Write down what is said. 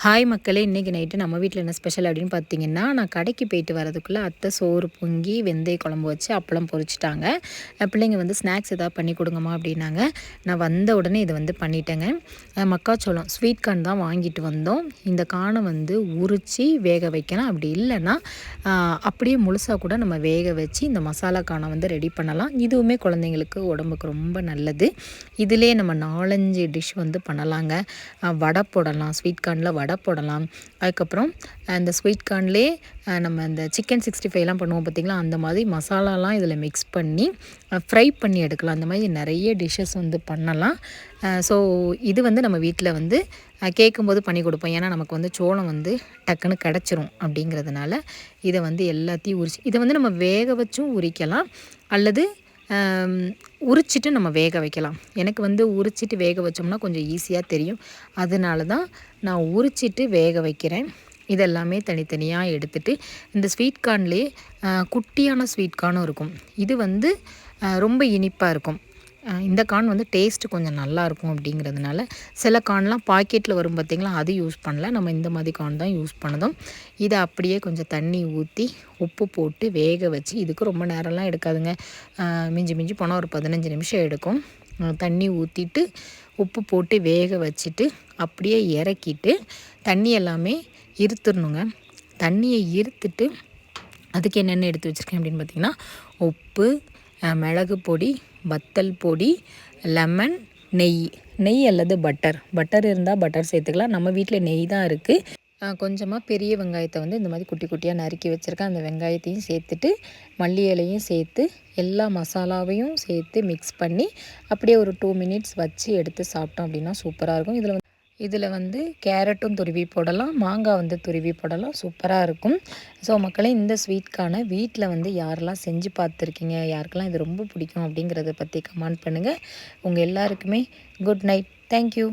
Hi மக்களே, இன்றைக்கி night நம்ம வீட்டில் என்ன ஸ்பெஷல் அப்படின்னு பார்த்தீங்கன்னா, நான் கடைக்கு போயிட்டு வரதுக்குள்ளே அத்தை சோறு பொங்கி வெந்தய குழம்பு வச்சு அப்பளம் பொரிச்சிட்டாங்க. பிள்ளைங்க வந்து ஸ்நாக்ஸ் எதாவது பண்ணி கொடுங்கம்மா அப்படின்னாங்க. நான் வந்த உடனே இதை வந்து பண்ணிட்டேங்க. மக்காச்சோளம் ஸ்வீட் கார்ன் தான் வாங்கிட்டு வந்தோம். இந்த கார்னை வந்து உரித்து வேக வைக்கலாம். அப்படி இல்லைன்னா அப்படியே முழுசாக கூட நம்ம வேக வச்சு இந்த மசாலா கார்னை வந்து ரெடி பண்ணலாம். இதுவுமே குழந்தைங்களுக்கு உடம்புக்கு ரொம்ப நல்லது. இதிலே நம்ம 4-5 டிஷ் வந்து பண்ணலாங்க. வடை போடலாம், ஸ்வீட் கார்னில் வடை போடலாம். அதுக்கப்புறம் அந்த ஸ்வீட் கார்ன்லேயே நம்ம இந்த சிக்கன் 65லாம் பண்ணுவோம் பார்த்திங்களா, அந்த மாதிரி மசாலாலாம் இதில் மிக்ஸ் பண்ணி ஃப்ரை பண்ணி எடுக்கலாம். அந்த மாதிரி நிறைய டிஷ்ஷஸ் வந்து பண்ணலாம். ஸோ இது வந்து நம்ம வீட்டில் வந்து கேட்கும்போது பண்ணி கொடுப்போம். ஏன்னா நமக்கு வந்து சோளம் வந்து டக்குன்னு கிடச்சிரும் அப்படிங்கிறதுனால இதை வந்து எல்லாத்தையும் இதை வந்து நம்ம வேக வச்சும் உரிக்கலாம், அல்லது உரிச்சிட்டு நம்ம வேக வைக்கலாம். எனக்கு வந்து உரிச்சிட்டு வேக வச்சோம்னா கொஞ்சம் ஈஸியாக தெரியும். அதனால தான் நான் உரிச்சிட்டு வேக வைக்கிறேன். இதெல்லாமே தனித்தனியாக எடுத்துகிட்டு இந்த ஸ்வீட் கார்ன்லேயே குட்டியான ஸ்வீட் கார்னும் இருக்கும். இது வந்து ரொம்ப இனிப்பாக இருக்கும். இந்த கார்ன் வந்து டேஸ்ட்டு கொஞ்சம் நல்லாயிருக்கும் அப்படிங்கிறதுனால சில கார்ன்லாம் பாக்கெட்டில் வரும் பார்த்திங்களா, அது யூஸ் பண்ணல. நம்ம இந்த மாதிரி கார்ன் தான் யூஸ் பண்ணதும். இதை அப்படியே கொஞ்சம் தண்ணி ஊற்றி உப்பு போட்டு வேக வச்சு, இதுக்கு ரொம்ப நேரம்லாம் எடுக்காதுங்க. மிஞ்சி மிஞ்சி போனால் ஒரு 15 நிமிஷம் எடுக்கும். தண்ணி ஊற்றிட்டு உப்பு போட்டு வேக வச்சுட்டு அப்படியே இறக்கிட்டு தண்ணி எல்லாமே இருத்துடணுங்க. தண்ணியை இருத்துட்டு அதுக்கு என்னென்ன எடுத்து வச்சுருக்கேன் அப்படின்னு பார்த்திங்கன்னா, உப்பு, மிளகு பொடி, வத்தல் பொடி, லெமன், நெய் அல்லது பட்டர் இருந்தால் பட்டர் சேர்த்துக்கலாம். நம்ம வீட்டில் நெய் தான் இருக்குது. கொஞ்சமாக பெரிய வெங்காயத்தை வந்து இந்த மாதிரி குட்டி குட்டியாக நறுக்கி வச்சுருக்கேன். அந்த வெங்காயத்தையும் சேர்த்துட்டு மல்லி இலையும் சேர்த்து எல்லா மசாலாவையும் சேர்த்து மிக்ஸ் பண்ணி அப்படியே ஒரு 2 மினிட்ஸ் வச்சு எடுத்து சாப்பிட்டோம் அப்படின்னா சூப்பராக இருக்கும். இதில் வந்து கேரட்டும் துருவி போடலாம், மாங்காய் வந்து துருவி போடலாம். சூப்பராக இருக்கும். ஸோ மக்களே, இந்த ஸ்வீட் கார்னை வீட்டில் வந்து யாரெல்லாம் செஞ்சு பார்த்துருக்கீங்க, யாருக்கெல்லாம் இது ரொம்ப பிடிக்கும் அப்படிங்கிறத பற்றி கமெண்ட் பண்ணுங்கள். உங்கள் எல்லாருக்குமே குட் நைட். தேங்க்யூ.